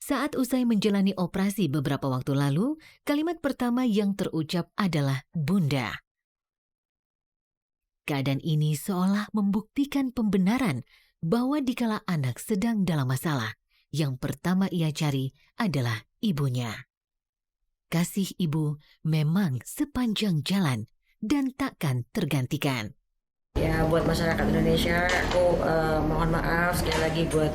Saat usai menjalani operasi beberapa waktu lalu, kalimat pertama yang terucap adalah "Bunda". Keadaan ini seolah membuktikan pembenaran bahwa dikala anak sedang dalam masalah, yang pertama ia cari adalah ibunya. Kasih ibu memang sepanjang jalan dan takkan tergantikan. Ya, buat masyarakat Indonesia, aku mohon maaf sekali lagi buat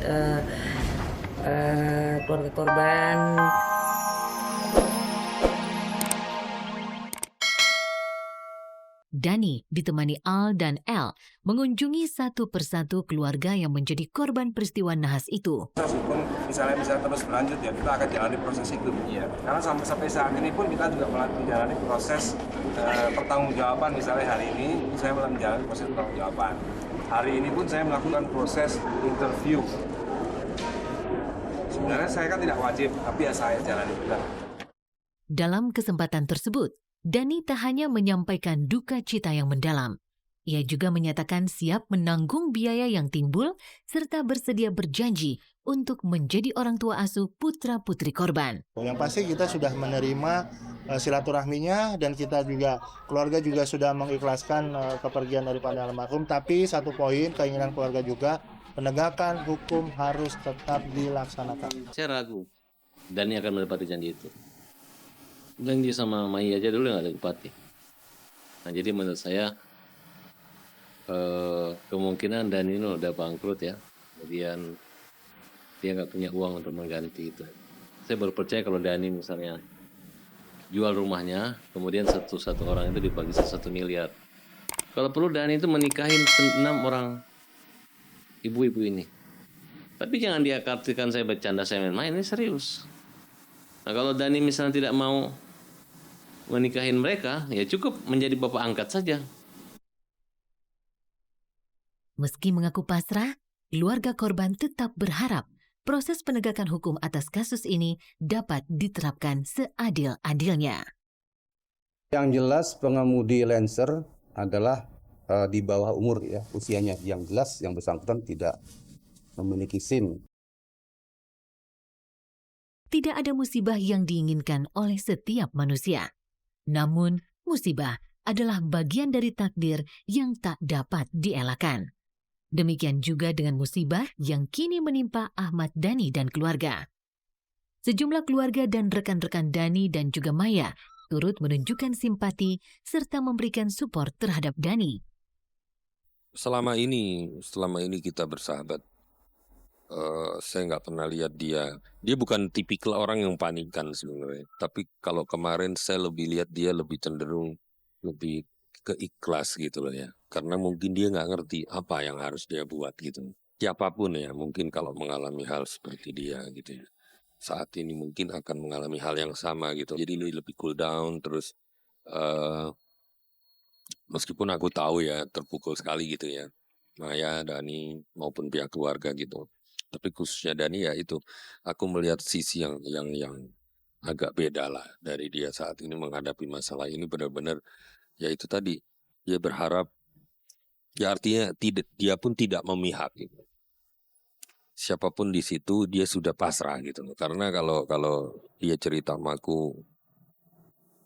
keluarga korban. Dani ditemani Al dan El mengunjungi satu persatu keluarga yang menjadi korban peristiwa nahas itu. Proses hukum misalnya bisa terus berlanjut ya, kita akan jalani proses itu. Ya. Karena sampai saat ini pun kita juga menjalani proses pertanggungjawaban. Misalnya hari ini saya menjalani proses pertanggungjawaban. Hari ini pun saya melakukan proses interview. Sebenarnya saya kan tidak wajib, tapi ya saya jalani juga. Dalam kesempatan tersebut, Dani tak hanya menyampaikan duka cita yang mendalam, ia juga menyatakan siap menanggung biaya yang timbul serta bersedia berjanji untuk menjadi orang tua asuh putra-putri korban. Yang pasti kita sudah menerima silaturahminya dan kita juga, keluarga juga sudah mengikhlaskan kepergian daripada almarhum. Tapi satu poin, keinginan keluarga juga, penegakan hukum harus tetap dilaksanakan. Saya ragu Dani akan menepati janji itu. Janji sama Mai aja dulu nggak ada tepati. Nah jadi menurut saya kemungkinan Dani ini udah bangkrut ya. Kemudian dia nggak punya uang untuk mengganti itu. Saya baru percaya kalau Dani misalnya jual rumahnya, kemudian satu orang itu dibagi 1 miliar. Kalau perlu Dani itu menikahin 6 orang ibu-ibu ini. Tapi jangan diartikan saya bercanda, saya main-main, ini serius. Nah kalau Dani misalnya tidak mau menikahin mereka, ya cukup menjadi bapak angkat saja. Meski mengaku pasrah, keluarga korban tetap berharap proses penegakan hukum atas kasus ini dapat diterapkan seadil-adilnya. Yang jelas pengemudi Lancer adalah di bawah umur ya usianya. Yang jelas yang bersangkutan tidak memiliki SIM. Tidak ada musibah yang diinginkan oleh setiap manusia. Namun, musibah adalah bagian dari takdir yang tak dapat dielakkan. Demikian juga dengan musibah yang kini menimpa Ahmad Dhani dan keluarga. Sejumlah keluarga dan rekan-rekan Dhani dan juga Maya turut menunjukkan simpati serta memberikan support terhadap Dhani. Selama ini kita bersahabat. Saya nggak pernah lihat dia bukan tipikal orang yang panikan sebenarnya. Tapi kalau kemarin saya lebih lihat dia lebih cenderung lebih ke ikhlas gitu loh ya. Karena mungkin dia nggak ngerti apa yang harus dia buat gitu. Siapapun ya mungkin kalau mengalami hal seperti dia gitu ya. Saat ini mungkin akan mengalami hal yang sama gitu. Jadi lebih cool down terus meskipun aku tahu ya terpukul sekali gitu ya. Maya, Dani maupun pihak keluarga gitu. Tapi khususnya Dani ya itu, aku melihat sisi yang agak beda lah dari dia saat ini menghadapi masalah ini benar-benar ya itu tadi dia berharap ya artinya dia pun tidak memihak gitu. Siapapun di situ dia sudah pasrah gitu. Karena kalau dia cerita sama aku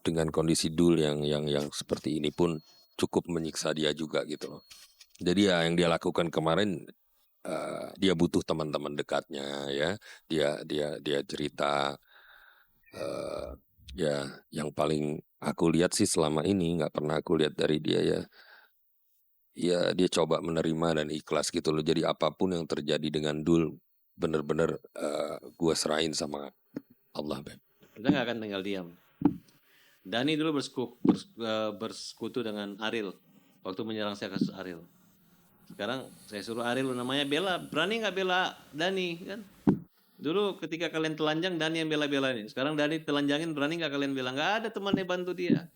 dengan kondisi Dul yang seperti ini pun cukup menyiksa dia juga gitu loh. Jadi ya yang dia lakukan kemarin dia butuh teman-teman dekatnya ya, dia cerita ya yang paling aku lihat sih selama ini nggak pernah aku lihat dari dia ya dia coba menerima dan ikhlas gitu loh. Jadi apapun yang terjadi dengan Dul bener-bener gue serahin sama Allah Beb. Kita nggak akan tinggal diam. Dani dulu bersekutu dengan Ariel waktu menyerang saya kasus Ariel. Sekarang saya suruh Ariel namanya bela, berani nggak bela Dani kan? Dulu ketika kalian telanjang Dani yang bela-bela ini. Sekarang Dani telanjangin, berani nggak kalian bela? Nggak ada temannya bantu dia.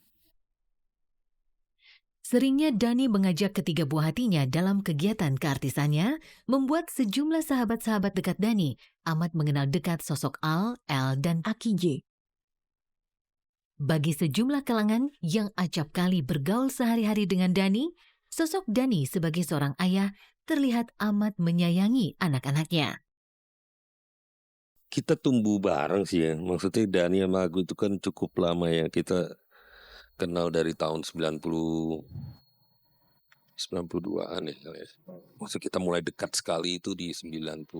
Seringnya Dani mengajak ketiga buah hatinya dalam kegiatan keartisannya, membuat sejumlah sahabat-sahabat dekat Dani amat mengenal dekat sosok Al, El, dan Aki J. Bagi sejumlah kalangan yang acap kali bergaul sehari-hari dengan Dani, sosok Dani sebagai seorang ayah terlihat amat menyayangi anak-anaknya. kita tumbuh bareng sih ya. Maksudnya Dani sama aku itu kan cukup lama ya. Kita kenal dari tahun 92-an ya. Maksudnya kita mulai dekat sekali itu di 95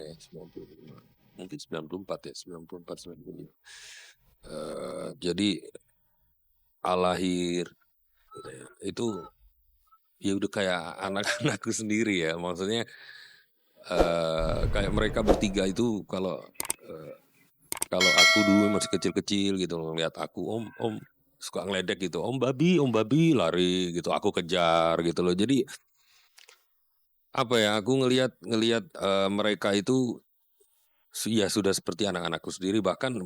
ya, 95. Mungkin 94 ya, 94, 95. Jadi lahir gitu ya, itu ya udah kayak anak-anakku sendiri ya. Maksudnya kayak mereka bertiga itu kalau aku dulu masih kecil-kecil gitu ngeliat aku om suka ngeledek gitu, om babi lari gitu, aku kejar gitu loh. Jadi apa ya, aku ngelihat mereka itu ya sudah seperti anak-anakku sendiri, bahkan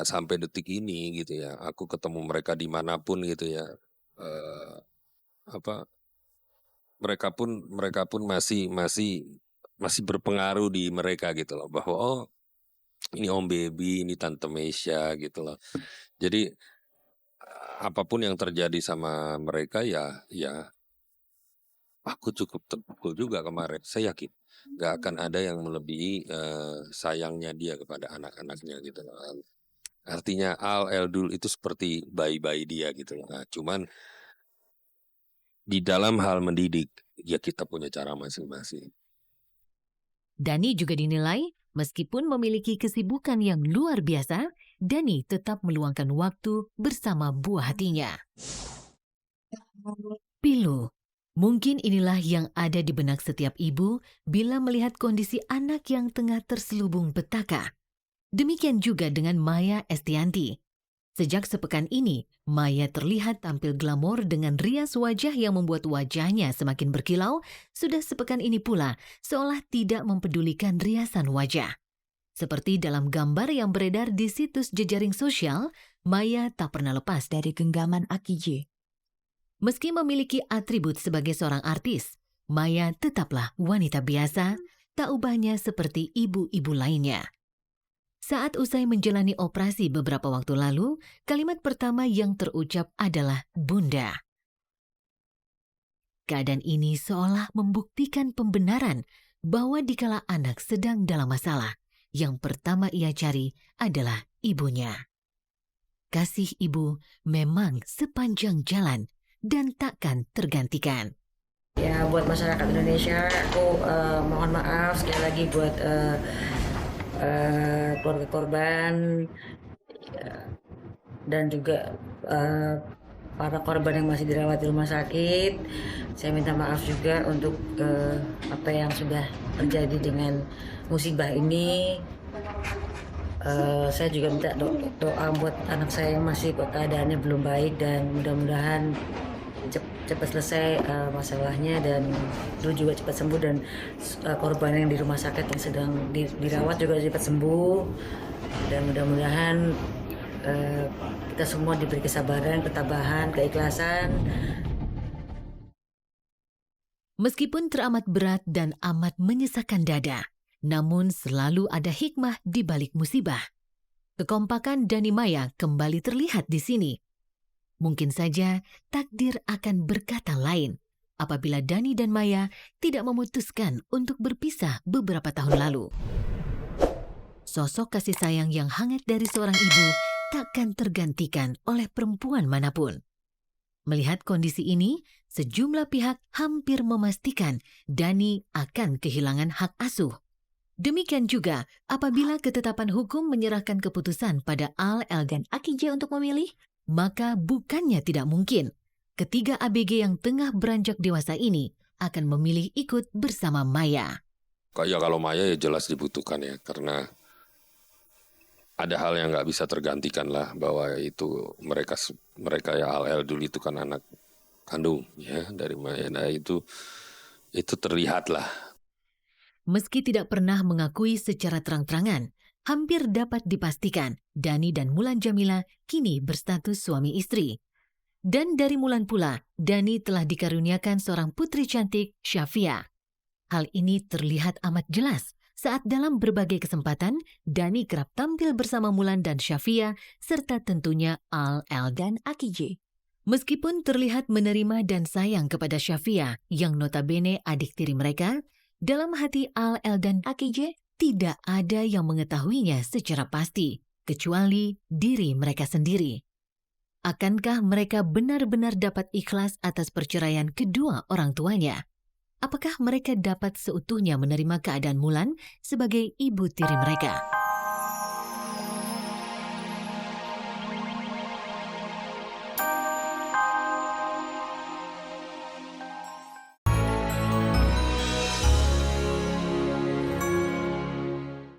sampai detik ini gitu ya, aku ketemu mereka dimanapun gitu ya, apa mereka pun masih berpengaruh di mereka gitu loh, bahwa oh ini Om Baby, ini Tante Meisha gitu loh. Jadi apapun yang terjadi sama mereka ya aku cukup terpukul juga kemarin. Saya yakin gak akan ada yang melebihi sayangnya dia kepada anak-anaknya gitu loh. Artinya Al Eldul itu seperti bayi-bayi dia gitu loh. Nah, cuman di dalam hal mendidik ya kita punya cara masing-masing. Dani juga dinilai meskipun memiliki kesibukan yang luar biasa, Dani tetap meluangkan waktu bersama buah hatinya. Pilu. Mungkin inilah yang ada di benak setiap ibu bila melihat kondisi anak yang tengah terselubung petaka. Demikian juga dengan Maya Estianti. Sejak sepekan ini, Maya terlihat tampil glamor dengan rias wajah yang membuat wajahnya semakin berkilau. Sudah sepekan ini pula, seolah tidak mempedulikan riasan wajah. Seperti dalam gambar yang beredar di situs jejaring sosial, Maya tak pernah lepas dari genggaman Aki J. Meski memiliki atribut sebagai seorang artis, Maya tetaplah wanita biasa, tak ubahnya seperti ibu-ibu lainnya. Saat usai menjalani operasi beberapa waktu lalu, kalimat pertama yang terucap adalah Bunda. Keadaan ini seolah membuktikan pembenaran bahwa dikala anak sedang dalam masalah, yang pertama ia cari adalah ibunya. Kasih ibu memang sepanjang jalan dan takkan tergantikan. Ya, buat masyarakat Indonesia, aku mohon maaf sekali lagi buat keluarga korban dan juga para korban yang masih dirawat di rumah sakit. Saya minta maaf juga untuk apa yang sudah terjadi dengan musibah ini. Saya juga minta doa buat anak saya yang masih keadaannya belum baik, dan mudah-mudahan cepat selesai masalahnya dan lu juga cepat sembuh, dan korban yang di rumah sakit yang sedang dirawat juga cepat sembuh, dan mudah-mudahan kita semua diberi kesabaran, ketabahan, keikhlasan. Meskipun teramat berat dan amat menyesakkan dada, namun selalu ada hikmah di balik musibah. Kekompakan Dani Maya kembali terlihat di sini. Mungkin saja takdir akan berkata lain apabila Dani dan Maya tidak memutuskan untuk berpisah beberapa tahun lalu. Sosok kasih sayang yang hangat dari seorang ibu takkan tergantikan oleh perempuan manapun. Melihat kondisi ini, sejumlah pihak hampir memastikan Dani akan kehilangan hak asuh. Demikian juga apabila ketetapan hukum menyerahkan keputusan pada Al dan Aki J untuk memilih, maka bukannya tidak mungkin ketiga ABG yang tengah beranjak dewasa ini akan memilih ikut bersama Maya. Ya kalau Maya ya jelas dibutuhkan ya, karena ada hal yang nggak bisa tergantikan lah, bahwa itu mereka ya Al dulu itu kan anak kandung ya dari Maya. Nah itu terlihat lah. Meski tidak pernah mengakui secara terang-terangan, hampir dapat dipastikan Dani dan Mulan Jamila kini berstatus suami istri. Dan dari Mulan pula, Dani telah dikaruniakan seorang putri cantik, Syafia. Hal ini terlihat amat jelas saat dalam berbagai kesempatan Dani kerap tampil bersama Mulan dan Syafia serta tentunya Al dan Aki J. Meskipun terlihat menerima dan sayang kepada Syafia yang notabene adik tiri mereka, dalam hati Al dan Aki J tidak ada yang mengetahuinya secara pasti, kecuali diri mereka sendiri. Akankah mereka benar-benar dapat ikhlas atas perceraian kedua orang tuanya? Apakah mereka dapat seutuhnya menerima keadaan Mulan sebagai ibu tiri mereka?